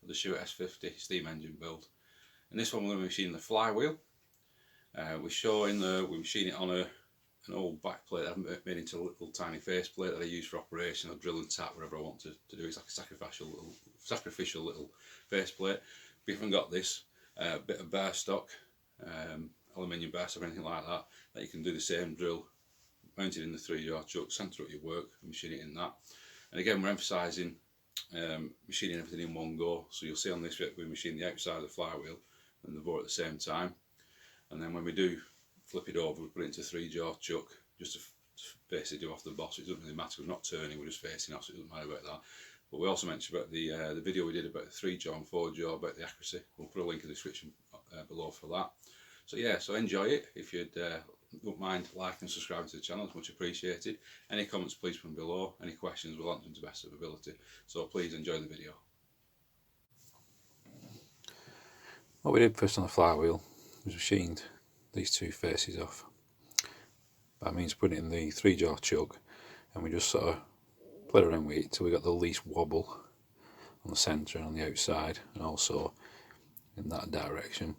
the Stuart S50 steam engine build. And this one we're going to be machining the flywheel. We're machining it on an old back plate that I've made into a little tiny face plate that I use for operation. I'll drill and tap wherever I want to do. It's like a sacrificial little face plate. But if you haven't got this, bit of bar stock, aluminium bar stock or anything like that, that you can do the same drill, mounted in the 3-jar chuck, centre up your work and machine it in that. And again, we're emphasising machining everything in one go. So you'll see on this bit we machine the outside of the flywheel and the bore at the same time. And then when we do flip it over, we put it into a 3-jar chuck just to basically do off the boss. It doesn't really matter, we're not turning, we're just facing off, so it doesn't matter about that. But we also mentioned about the video we did about the 3-jar and 4-jar, about the accuracy. We'll put a link in the description below for that. So yeah, so enjoy it. If you'd don't mind liking and subscribing to the channel, it's much appreciated. Any comments, please put them below. Any questions, we'll answer them to the best of ability. So please enjoy the video. What we did first on the flywheel was machined these two faces off. That means putting it in the 3-jar chuck, and we just sort of played around with it till we got the least wobble on the centre and on the outside, and also in that direction.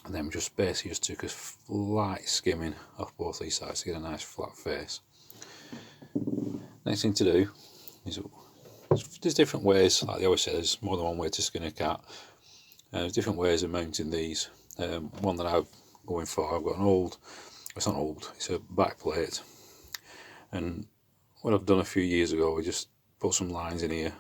And then we just basically just took a light skimming off both these sides to get a nice flat face. Next thing to do is, there's different ways, like they always say, there's more than one way to skin a cat. There's different ways of mounting these. One that I'm going for, I've got an old, it's not old, it's a back plate. And what I've done a few years ago, we just put some lines in here.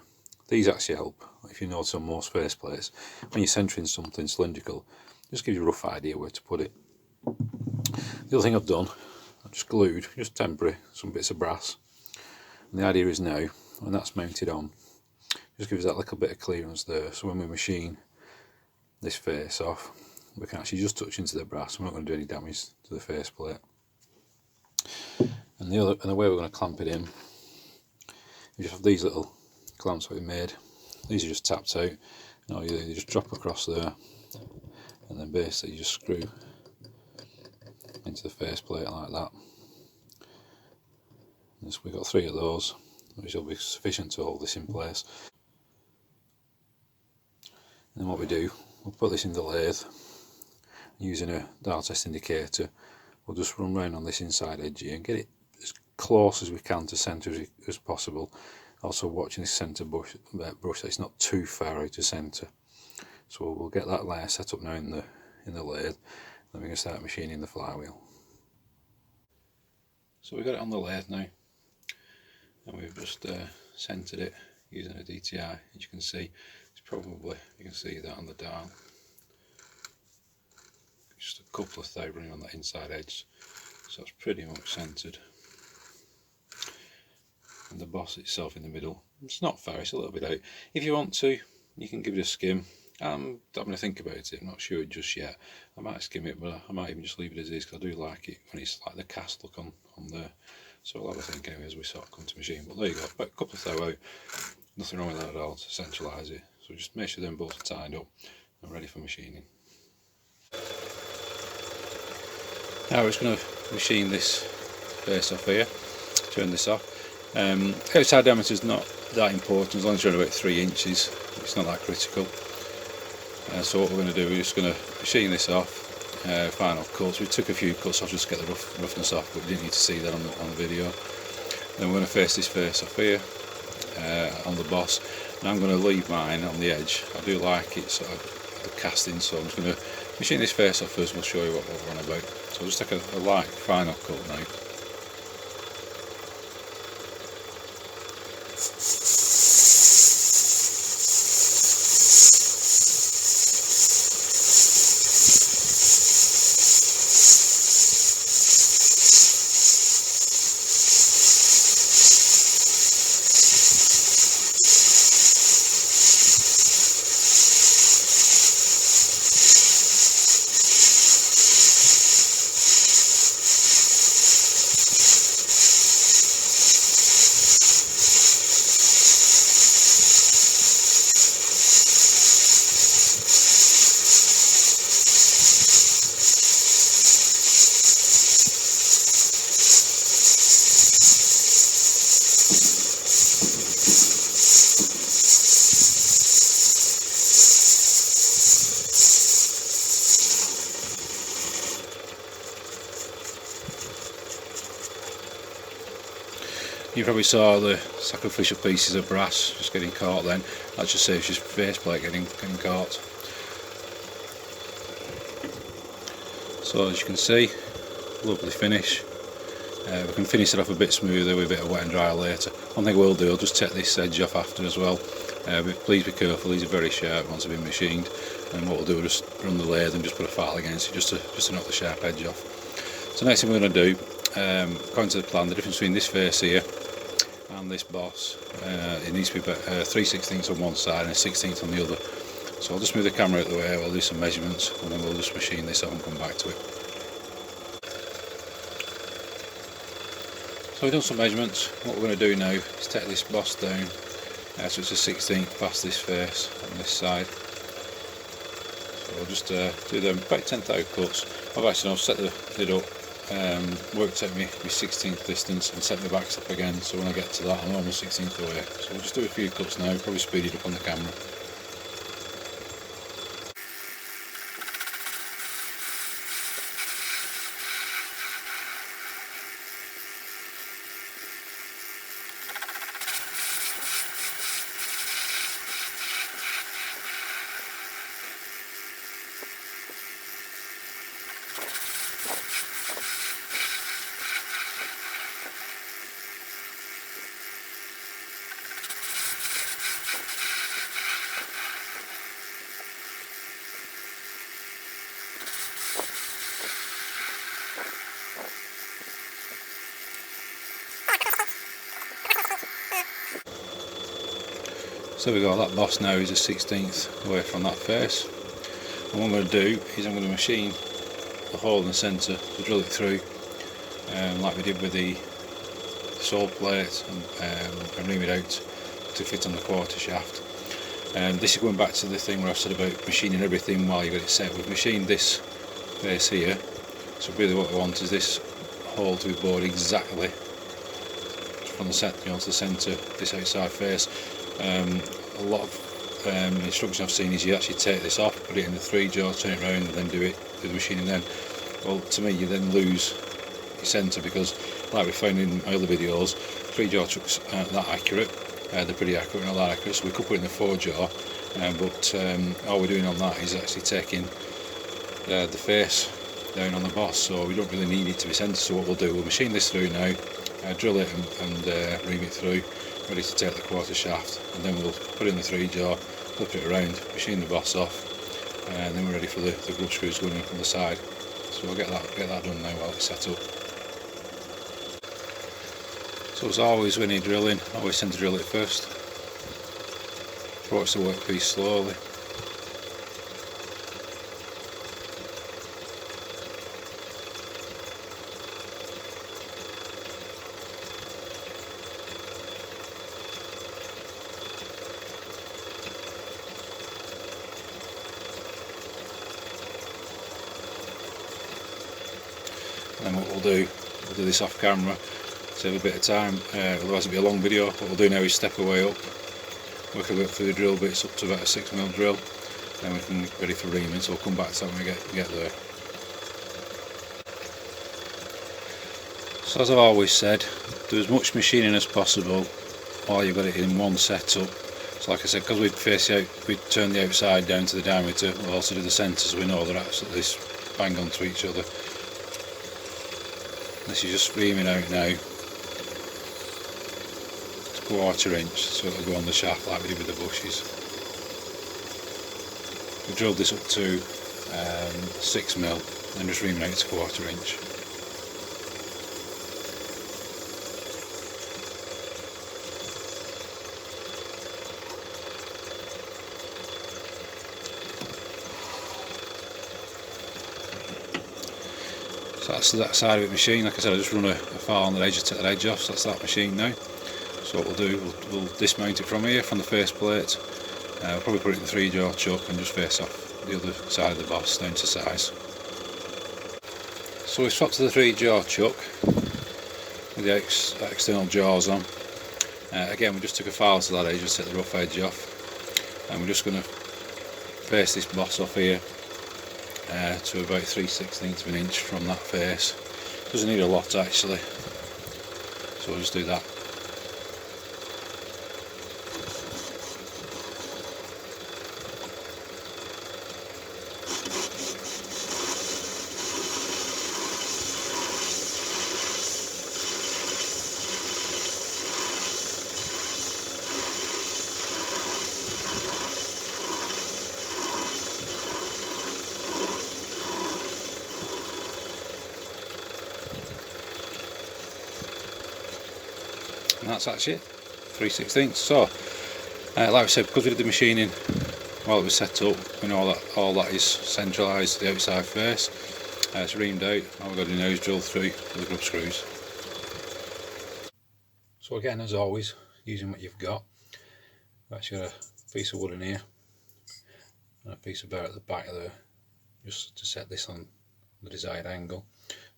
These actually help, if you notice on most face plates, when you're centering something cylindrical, just gives you a rough idea where to put it. The other thing I've done, I've just glued, just temporary, some bits of brass. And the idea is now, when that's mounted on, just gives that little bit of clearance there, so when we machine this face off, we can actually just touch into the brass. We're not going to do any damage to the face plate. And the way we're going to clamp it in, we just have these little clamps that we made. These are just tapped out, and all you do is just drop across there, and then basically you just screw into the face plate like that. And so we've got 3 of those, which will be sufficient to hold this in place. And then what we do, we'll put this in the lathe using a dial test indicator. We'll just run round on this inside edge here and get it as close as we can to centre as possible. Also watching this centre brush that it's not too far out of centre. So we'll get that layer set up now in the lathe, then we can start machining the flywheel. So we've got it on the lathe now, and we've just centred it using a DTI. As you can see, it's probably, you can see that on the dial, just a couple of thou running on that inside edge, so it's pretty much centred. And the boss itself in the middle, it's not far, it's a little bit out. If you want to, you can give it a skim. I'm going to think about it, I'm not sure just yet. I might skim it, but I might even just leave it as is, because I do like it when it's like the cast look on there. So I'll have a think anyway as we sort of come to machine. But there you go, about a couple of thou out, nothing wrong with that at all to centralise it. So just make sure them bolts are tied up and ready for machining. Now we're just going to machine this face off here, turn this off. Outside diameter is not that important, as long as you're about 3 inches, it's not that critical. So what we're going to do, we're just going to machine this off, final cuts. We took a few cuts off just to get the roughness off, but we didn't need to see that on the video. Then we're going to face this face off here on the boss, and I'm going to leave mine on the edge. I do like it sort of the casting, so I'm just going to machine this face off first and we'll show you what we're on about. So I'll just take a light final cut now. You probably saw the sacrificial pieces of brass just getting caught then. That just saves your faceplate getting caught. So as you can see, lovely finish. We can finish it off a bit smoother with a bit of wet and dry later. One thing I will do, I'll just take this edge off after as well. But please be careful, these are very sharp once they've been machined. And what we'll do is just run the lathe and just put a file against it just to knock the sharp edge off. So next thing we're going to do, according to the plan, the difference between this face here and this boss, it needs to be about 3/16 on one side and a 16th on the other. So I'll just move the camera out of the way, we'll do some measurements and then we'll just machine this up and come back to it. So we've done some measurements. What we're going to do now is take this boss down, so it's a 16th past this face on this side. So we'll just do them about 10th out cuts. I've set the lid up, worked out my 16th distance and set my backs up again, so when I get to that I'm almost 16th away. So we'll just do a few cuts now, probably speed it up on the camera. So we got that boss now is a 16th away from that face. And what I'm going to do is I'm going to machine the hole in the centre to drill it through, like we did with the sole plate, and ream it out to fit on the quarter shaft. This is going back to the thing where I've said about machining everything while you've got it set. We've machined this face here, so really what we want is this hole to be bored exactly from the centre, to the centre, this outside face. A lot of instruction I've seen is you actually take this off, put it in the 3-jaw, turn it around and then do the machining then. Well, to me you then lose your centre, because like we found in my other videos, 3-jaw trucks aren't that accurate. They're pretty accurate, not that accurate, so we could put it in the 4-jaw, but all we're doing on that is actually taking the face down on the boss, so we don't really need it to be centred. So what we'll do, we'll machine this through now, drill it and ream it through, ready to take the quarter shaft, and then we'll put in the 3-jaw, flip it around, machine the boss off, and then we're ready for the grub screws going in from the side. So we'll get that done now while it's set up. So as always when you're drilling, I always tend to drill it first. Approach the workpiece slowly. And then what we'll do this off camera, save a bit of time, otherwise it'll be a long video. What we'll do now is step away up, work our way up through the drill bits up to about a 6mm drill, then we can get ready for reaming, so we'll come back to that when we get there. So as I've always said, do as much machining as possible while you've got it in one setup. So like I said, because we turn the outside down to the diameter, we'll also do the centre so we know they're absolutely bang on to each other. This is just reaming out now. It's 1/4 inch, so it'll go on the shaft like we did with the bushes. We drilled this up to 6mm and just reaming out to 1/4 inch. So that's that side of it machined. Like I said, I just run a file on the edge to take the edge off, so that's that machine now. So what we'll do, we'll dismount it from here, from the face plate. We'll probably put it in the 3-jaw chuck and just face off the other side of the boss down to size. So we swapped to the 3-jaw chuck with the external jaws on. Again, we just took a file to that edge, just take the rough edge off. And we're just going to face this boss off here. To about 3/16 of an inch from that face. Doesn't need a lot actually, so we'll just do that and that's actually it, 3/16. So like I said, because we did the machining while it was set up, we know that all that is centralised to the outside face. It's reamed out. All we've got to do now is drill through with the grub screws. So again, as always, using what you've got. I've actually got a piece of wood in here and a piece of bare at the back there, just to set this on the desired angle,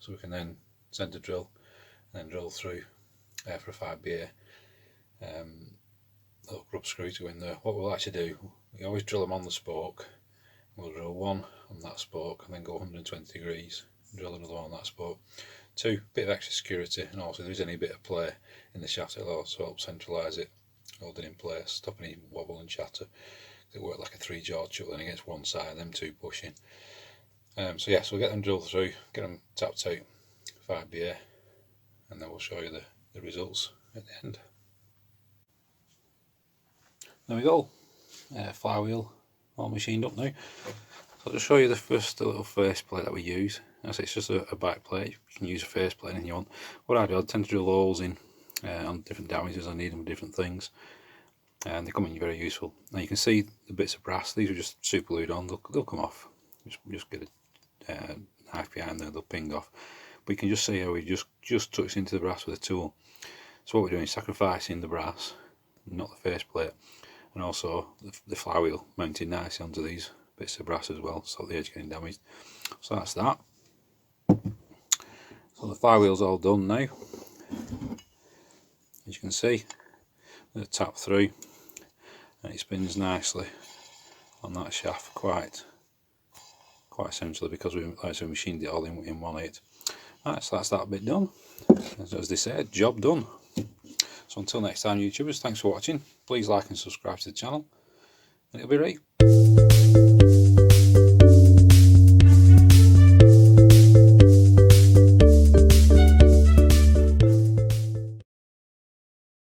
so we can then centre drill and then drill through for a 5BA little grub screw to go in there. What we'll actually do, we always drill them on the spoke. We'll drill one on that spoke and then go 120 degrees and drill another one on that spoke. 2, bit of extra security, and also if there's any bit of play in the shaft, it'll also help centralise it, hold it in place, stop any wobble and chatter. It worked like a 3-jaw chuck then against one side, them 2 pushing. So yeah, so we'll get them drilled through, get them tapped out 5BA, and then we'll show you the results at the end. There we go, flywheel all machined up now. So I'll just show you the first little face plate that we use. As it's just a back plate. You can use a face plate if you want. What I do, I tend to drill holes in on different damages I need them with different things, and they come in very useful. Now you can see the bits of brass, these are just super glued on, they'll come off. Just get a knife behind there, they'll ping off. But you can just see how we just touch into the brass with a tool. So what we're doing is sacrificing the brass, not the face plate, and also the flywheel mounted nicely onto these bits of brass as well, so the edge getting damaged. So that's that. So the flywheel's all done now. As you can see, the tap through, and it spins nicely on that shaft quite essentially, because we machined it all in 1/8. Right, so that's that bit done. As they say, job done. So until next time, YouTubers, thanks for watching. Please like and subscribe to the channel, and it'll be right.